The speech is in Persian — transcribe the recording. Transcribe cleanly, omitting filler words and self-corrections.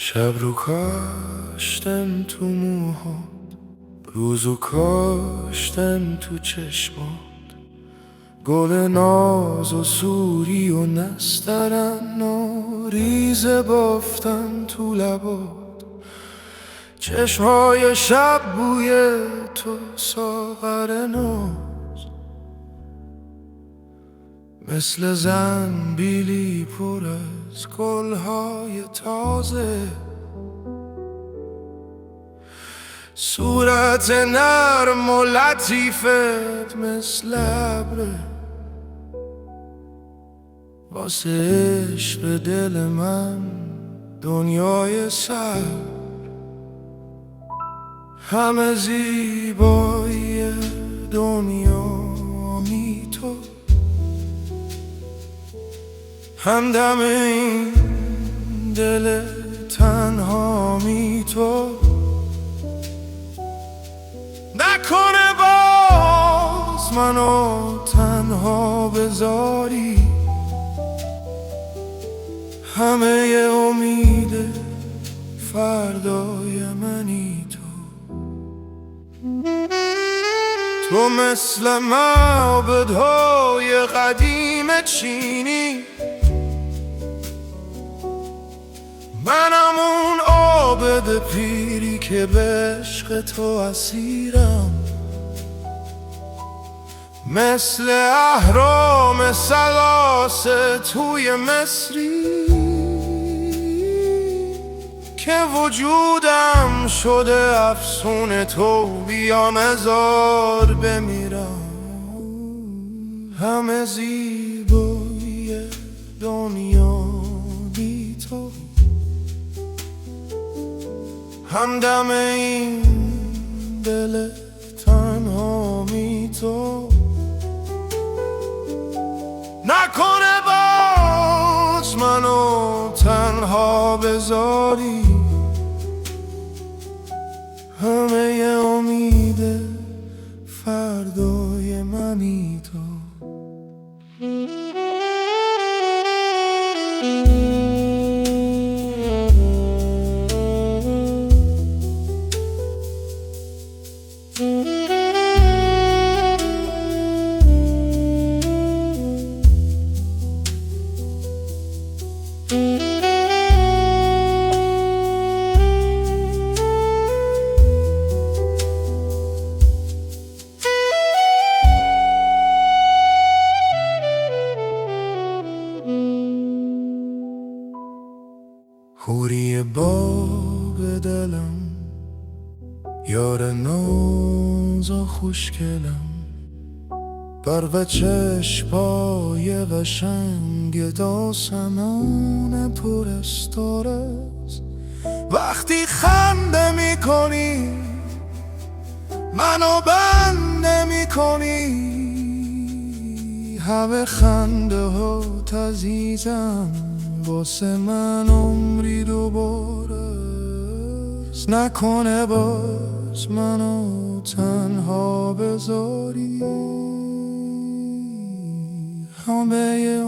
شب رو کاشتم تو موهات، روزو کاشتم تو چشمات، گل ناز و سوری و نسترن و ریزه بافتم تو لبات. چشمهای شب بوی تو ساغر ناز، مثل زنبیلی پر از گلهای تازه. صورت نرم و لطیفت مثل ابره، واسه عشق دل من دنیای سر. همه زیبایی دنیا می تو، همدم این دل تنها می تو. نکنه باز منو تنها بذاری، همه امید فردای منی تو. تو مثل معبدهای قدیم چینی، منم اون عابد پیری که به عشق تو اسیرم. مثل اهرام ثلاثه توی مصری که وجودم شده افسون تو، بیا مزار بمیرم. همه زیبایی دنیا بی تو، همدم این دل تنها می تو. نکنه باز منو تنها بذاری، همه امید فردای منی تو. حوری باغ دلم، یار ناز و خوشگلم، برق چشمای قشنگ داسمان پر استار است. وقتی خنده میکنی منو بنده میکنی، همه خنده ها عزیزم واسه من عمری دوباره است. نکنه باز منو تنها بذاری، همه